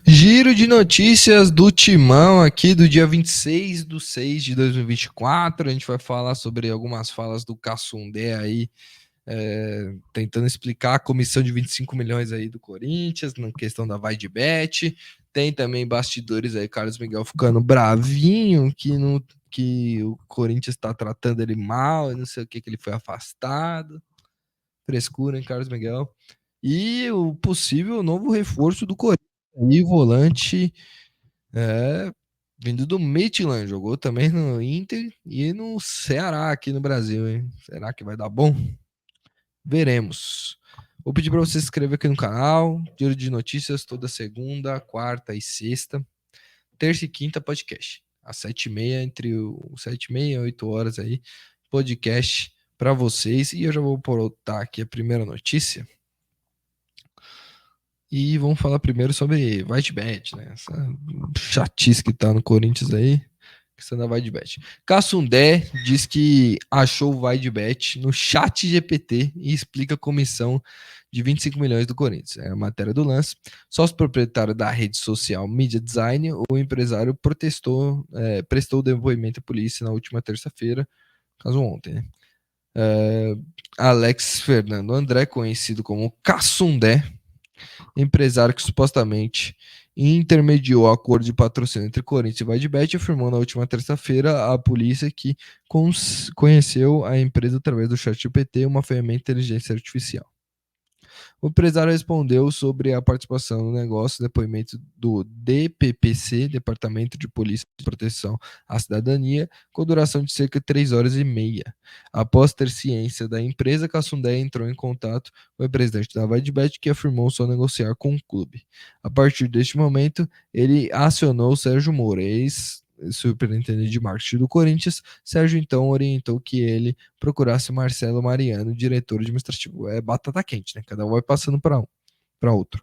Giro de notícias do Timão aqui do dia 26/6/2024. A gente vai falar sobre algumas falas do Cassundé aí, tentando explicar a comissão de 25 milhões aí do Corinthians, na questão da vai de bet. Tem também bastidores aí, Carlos Miguel ficando bravinho, que o Corinthians está tratando ele mal, não sei o que ele foi afastado. Frescura, hein, Carlos Miguel? E o possível novo reforço do Corinthians, aí, volante vindo do Midland, jogou também no Inter e no Ceará aqui no Brasil, hein? Será que vai dar bom? Veremos. Vou pedir para você se inscrever aqui no canal, Giro de Notícias toda segunda, quarta e sexta, terça e quinta podcast, às 7h30, entre o 7h30 e 8 horas aí, podcast para vocês. E eu já vou botar aqui a primeira notícia. E vamos falar primeiro sobre Whitebet, né? Essa chatice que tá no Corinthians aí. Questão da Whitebet. Cassundé diz que achou o Whitebet no chat GPT e explica a comissão de 25 milhões do Corinthians. É a matéria do lance. Sócio proprietário da rede social Media Design, o empresário prestou depoimento à polícia na última terça-feira, caso ontem, né? Alex Fernando André, conhecido como Cassundé, empresário que supostamente intermediou o acordo de patrocínio entre Corinthians e Vaidbet, afirmou na última terça-feira à polícia que conheceu a empresa através do ChatGPT, uma ferramenta de inteligência artificial. O empresário respondeu sobre a participação no negócio, depoimento do DPPC, Departamento de Polícia de Proteção à Cidadania, com duração de cerca de 3 horas e meia. Após ter ciência da empresa, Cassundé entrou em contato com o presidente da Vaidbet, que afirmou só negociar com o clube. A partir deste momento, ele acionou Sérgio Moura, ex-superintendente de marketing do Corinthians. Sérgio então orientou que ele procurasse Marcelo Mariano, diretor administrativo. É batata quente, né? Cada um vai passando para outro.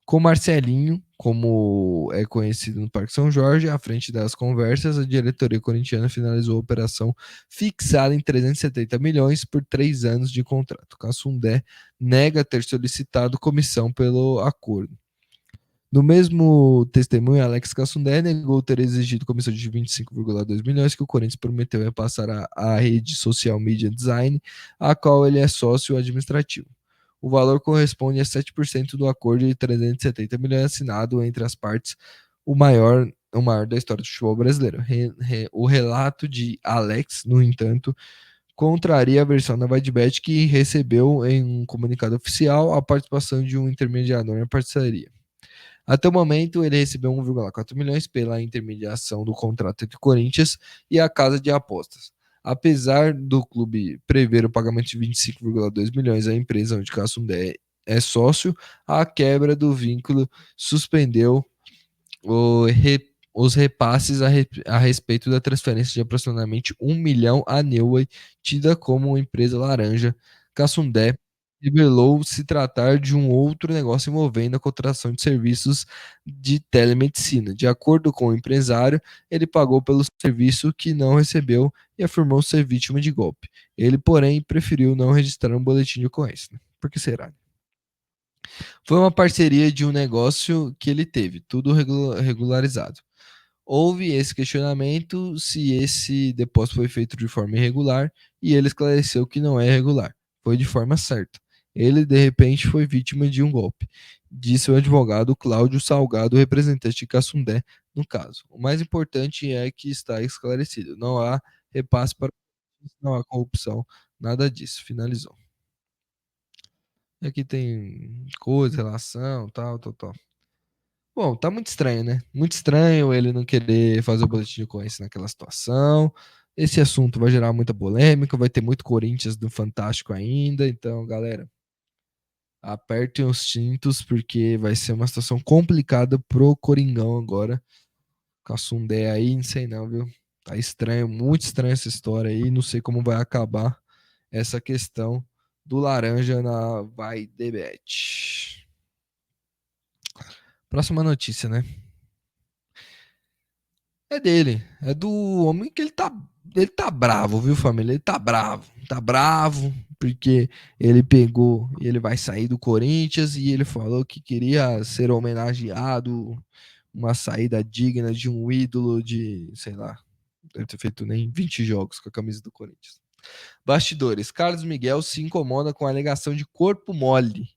Com Marcelinho, como é conhecido no Parque São Jorge, à frente das conversas, a diretoria corintiana finalizou a operação fixada em 370 milhões por 3 anos de contrato. Cassundé nega ter solicitado comissão pelo acordo. No mesmo testemunho, Alex Cassundé negou ter exigido comissão de 25,2 milhões que o Corinthians prometeu repassar à rede social Media Design, a qual ele é sócio administrativo. O valor corresponde a 7% do acordo de 370 milhões assinado entre as partes, o maior da história do futebol brasileiro. O relato de Alex, no entanto, contraria a versão da Vaidbet, que recebeu em um comunicado oficial a participação de um intermediador na parceria. Até o momento, ele recebeu 1,4 milhões pela intermediação do contrato entre Corinthians e a casa de apostas. Apesar do clube prever o pagamento de 25,2 milhões à empresa onde Cassundé é sócio, a quebra do vínculo suspendeu os repasses a respeito da transferência de aproximadamente 1 milhão a Newey, tida como empresa laranja. Cassundé revelou se tratar de um outro negócio envolvendo a contratação de serviços de telemedicina. De acordo com o empresário, ele pagou pelo serviço que não recebeu e afirmou ser vítima de golpe. Ele, porém, preferiu não registrar um boletim de ocorrência. Por que será? Foi uma parceria de um negócio que ele teve, tudo regularizado. Houve esse questionamento se esse depósito foi feito de forma irregular e ele esclareceu que não é irregular, foi de forma certa. Ele, de repente, foi vítima de um golpe, disse o advogado Cláudio Salgado, representante de Cassundé, no caso. O mais importante é que está esclarecido. Não há repasse para não há corrupção, nada disso. Finalizou. E aqui tem coisa, relação, tal, tal, tal. Bom, tá muito estranho, né? Muito estranho ele não querer fazer o boletim de ocorrência naquela situação. Esse assunto vai gerar muita polêmica, vai ter muito Corinthians do Fantástico ainda. Então, galera, apertem os cintos porque vai ser uma situação complicada pro Coringão agora. Cassundé aí, não sei não, viu? Tá estranho, muito estranha essa história aí. Não sei como vai acabar essa questão do Laranja na Vai Debete. Próxima notícia, né? É dele. É do homem que ele tá bravo, viu, família? Ele tá bravo. Tá bravo. porque ele pegou e ele vai sair do Corinthians e ele falou que queria ser homenageado, uma saída digna de um ídolo de, sei lá, deve ter feito nem 20 jogos com a camisa do Corinthians. Bastidores. Carlos Miguel se incomoda com a alegação de corpo mole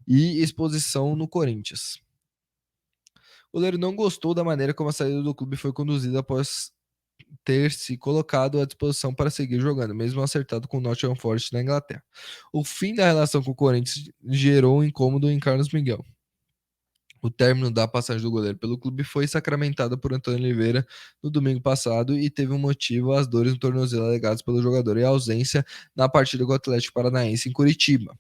e exposição no Corinthians. O goleiro não gostou da maneira como a saída do clube foi conduzida após ter se colocado à disposição para seguir jogando, mesmo acertado com o Nottingham Forest na Inglaterra. O fim da relação com o Corinthians gerou um incômodo em Carlos Miguel. O término da passagem do goleiro pelo clube foi sacramentado por Antônio Oliveira no domingo passado e teve um motivo as dores no tornozelo alegadas pelo jogador e a ausência na partida com o Atlético Paranaense em Curitiba.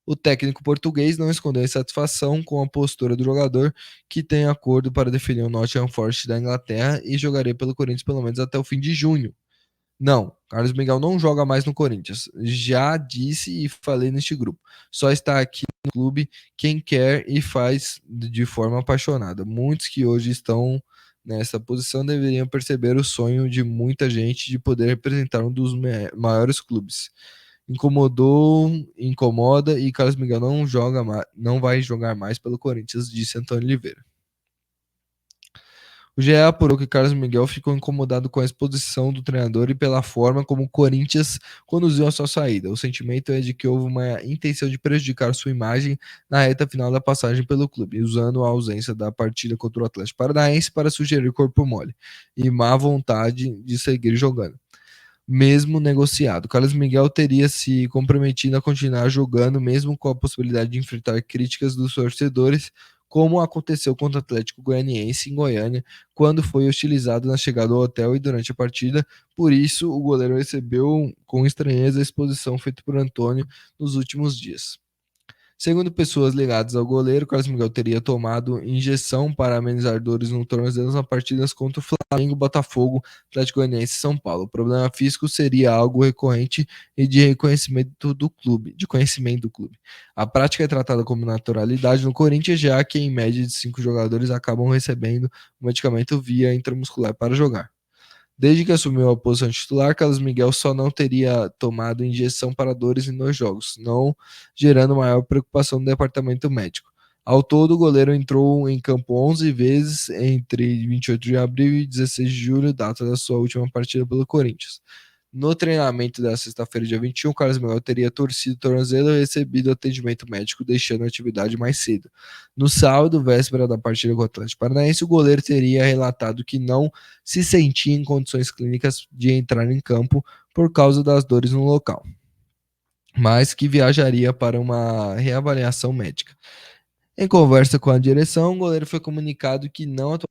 O técnico português não escondeu insatisfação com a postura do jogador, que tem acordo para definir o Nottingham Forest da Inglaterra e jogaria pelo Corinthians pelo menos até o fim de junho. Não, Carlos Miguel não joga mais no Corinthians. Já disse e falei neste grupo. Só está aqui no clube quem quer e faz de forma apaixonada. Muitos que hoje estão nessa posição deveriam perceber o sonho de muita gente de poder representar um dos maiores clubes. Incomodou, incomoda e Carlos Miguel não joga mais, não vai jogar mais pelo Corinthians, disse Antônio Oliveira. O GE apurou que Carlos Miguel ficou incomodado com a exposição do treinador e pela forma como o Corinthians conduziu a sua saída. O sentimento é de que houve uma intenção de prejudicar sua imagem na reta final da passagem pelo clube, usando a ausência da partida contra o Atlético Paranaense para sugerir corpo mole e má vontade de seguir jogando. Mesmo negociado, Carlos Miguel teria se comprometido a continuar jogando, mesmo com a possibilidade de enfrentar críticas dos torcedores, como aconteceu contra o Atlético Goianiense em Goiânia, quando foi hostilizado na chegada ao hotel e durante a partida. Por isso, o goleiro recebeu com estranheza a exposição feita por Antônio nos últimos dias. Segundo pessoas ligadas ao goleiro, Carlos Miguel teria tomado injeção para amenizar dores no tornozelo nas partidas contra o Flamengo, Botafogo, Atlético Goianiense e São Paulo. O problema físico seria algo recorrente e de reconhecimento do clube, de conhecimento do clube. A prática é tratada como naturalidade no Corinthians, já que em média de 5 jogadores acabam recebendo o medicamento via intramuscular para jogar. Desde que assumiu a posição de titular, Carlos Miguel só não teria tomado injeção para dores em 2 jogos, não gerando maior preocupação no departamento médico. Ao todo, o goleiro entrou em campo 11 vezes entre 28 de abril e 16 de julho, data da sua última partida pelo Corinthians. No treinamento da sexta-feira, dia 21, o Carlos Miguel teria torcido o tornozelo e recebido atendimento médico, deixando a atividade mais cedo. No sábado, véspera da partida com o Atlético Paranaense, o goleiro teria relatado que não se sentia em condições clínicas de entrar em campo por causa das dores no local, mas que viajaria para uma reavaliação médica. Em conversa com a direção, o goleiro foi comunicado que não atuava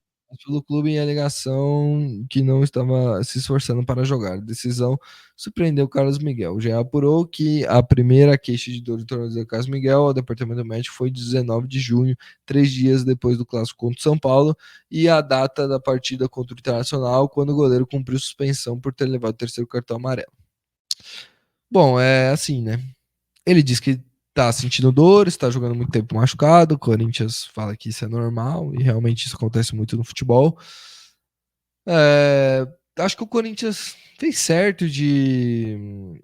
pelo clube em alegação que não estava se esforçando para jogar. A decisão surpreendeu Carlos Miguel. Já apurou que a primeira queixa de dor de tornozelo de Carlos Miguel ao departamento médico foi 19 de junho, 3 dias depois do clássico contra o São Paulo, e a data da partida contra o Internacional, quando o goleiro cumpriu suspensão por ter levado o terceiro cartão amarelo. Bom, é assim, né? Ele diz que tá sentindo dores, tá jogando muito tempo machucado. O Corinthians fala que isso é normal e realmente isso acontece muito no futebol. É, acho que o Corinthians fez certo de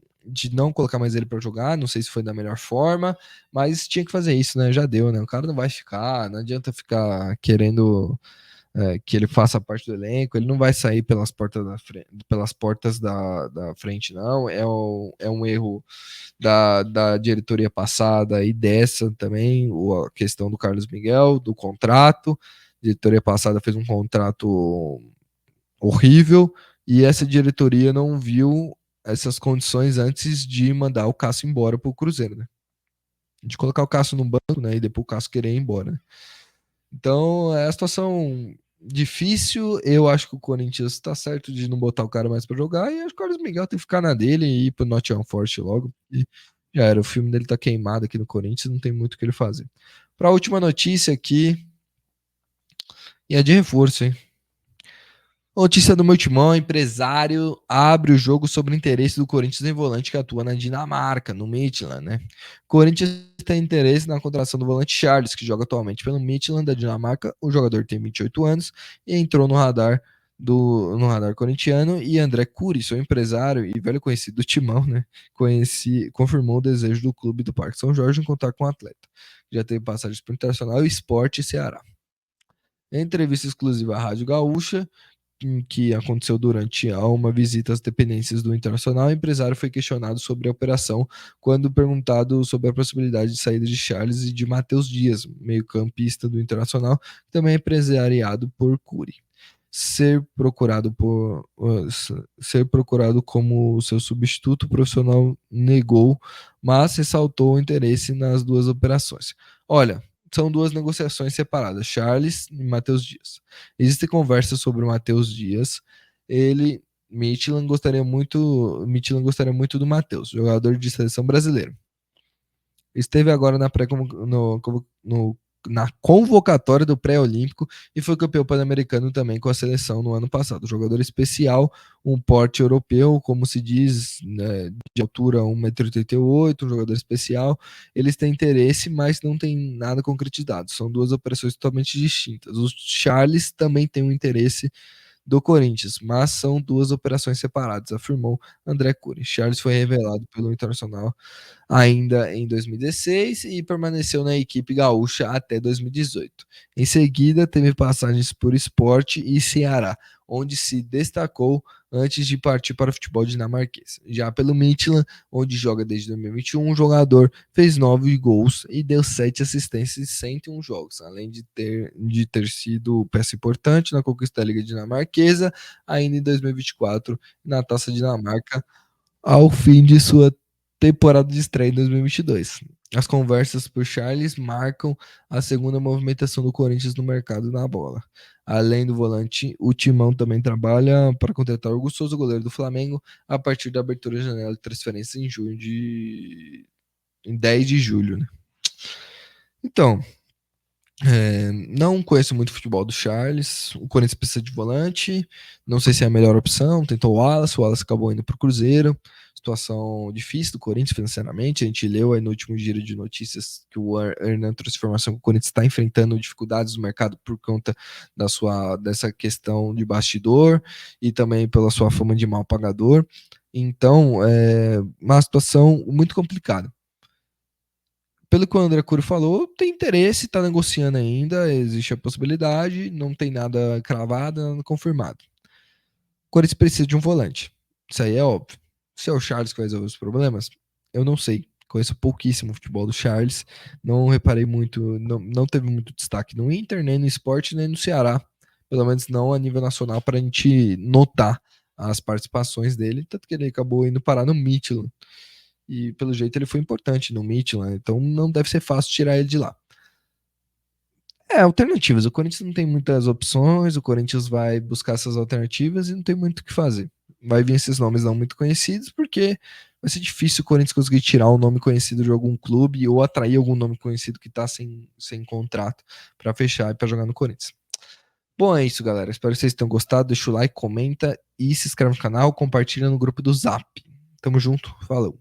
não colocar mais ele para jogar. Não sei se foi da melhor forma, mas tinha que fazer isso, né? Já deu, né? O cara não vai ficar, não adianta ficar querendo que ele faça parte do elenco, ele não vai sair pelas portas da frente, não. É um erro da diretoria passada e dessa também, a questão do Carlos Miguel, do contrato. A diretoria passada fez um contrato horrível e essa diretoria não viu essas condições antes de mandar o Cássio embora para o Cruzeiro, né? De colocar o Cássio no banco, né? E depois o Cássio querer ir embora, né? Então, é a situação difícil. Eu acho que o Corinthians está certo de não botar o cara mais para jogar. E acho que o Carlos Miguel tem que ficar na dele e ir pro Nottingham Forest logo. E já era, o filme dele tá queimado aqui no Corinthians, não tem muito o que ele fazer. Para a última notícia aqui, e é de reforço, hein? Notícia do meu timão, empresário abre o jogo sobre o interesse do Corinthians em volante que atua na Dinamarca, no Midtjylland, né? Corinthians tem interesse na contratação do volante Charles, que joga atualmente pelo Midtjylland da Dinamarca. O jogador tem 28 anos e entrou no radar no radar corintiano, e André Curi, seu empresário e velho conhecido do Timão, né, confirmou o desejo do clube do Parque São Jorge em contar com o atleta. Já teve passagens por Internacional, Sport e Ceará. Em entrevista exclusiva à Rádio Gaúcha, que aconteceu durante uma visita às dependências do Internacional, o empresário foi questionado sobre a operação quando perguntado sobre a possibilidade de saída de Charles e de Matheus Dias, meio-campista do Internacional, que também é empresariado por Curi. Ser procurado como seu substituto, o profissional negou, mas ressaltou o interesse nas duas operações. Olha, são duas negociações separadas, Charles e Matheus Dias. Existem conversas sobre o Matheus Dias. Ele, Midtjylland gostaria muito do Matheus, jogador de seleção brasileira. Esteve agora na convocatória do pré-olímpico e foi campeão pan-americano também com a seleção no ano passado. Jogador especial, um porte europeu, como se diz, né, de altura 1,88 m, um jogador especial. Eles têm interesse, mas não tem nada concretizado. São duas operações totalmente distintas. O Charles também tem um interesse do Corinthians, mas são duas operações separadas, afirmou André Cury. Charles foi revelado pelo Internacional ainda em 2016 e permaneceu na equipe gaúcha até 2018. Em seguida, teve passagens por Sport e Ceará, onde se destacou antes de partir para o futebol dinamarquês. Já pelo Midtjylland, onde joga desde 2021, o jogador fez 9 gols e deu 7 assistências em 101 jogos, além de ter sido peça importante na conquista da Liga Dinamarquesa, ainda em 2024, na Taça Dinamarca, ao fim de sua temporada de estreia em 2022. As conversas por Charles marcam a segunda movimentação do Corinthians no mercado na bola. Além do volante, o Timão também trabalha para contratar o Gustoso, goleiro do Flamengo, a partir da abertura da janela de transferência em 10 de julho, né? Então, não conheço muito o futebol do Charles. O Corinthians precisa de volante. Não sei se é a melhor opção. Tentou o Wallace acabou indo para o Cruzeiro. Situação difícil do Corinthians financeiramente. A gente leu aí no último giro de notícias que o Hernan trouxe informação que o Corinthians está enfrentando dificuldades no mercado por conta dessa questão de bastidor e também pela sua fama de mal pagador. Então, é uma situação muito complicada. Pelo que o André Cury falou, tem interesse, está negociando ainda, existe a possibilidade, não tem nada cravado, nada confirmado. O Corinthians precisa de um volante. Isso aí é óbvio. Se é o Charles que vai resolver os problemas, eu não sei. Conheço pouquíssimo o futebol do Charles. Não reparei muito, não teve muito destaque no Inter, nem no Sport, nem no Ceará. Pelo menos não a nível nacional, para a gente notar as participações dele. Tanto que ele acabou indo parar no Midtjylland. E pelo jeito ele foi importante no Midtjylland, então não deve ser fácil tirar ele de lá. Alternativas. O Corinthians não tem muitas opções, o Corinthians vai buscar essas alternativas e não tem muito o que fazer. Vai vir esses nomes não muito conhecidos, porque vai ser difícil o Corinthians conseguir tirar um nome conhecido de algum clube ou atrair algum nome conhecido que está sem contrato para fechar e para jogar no Corinthians. Bom, é isso, galera. Espero que vocês tenham gostado. Deixa o like, comenta e se inscreve no canal, compartilha no grupo do Zap. Tamo junto, falou.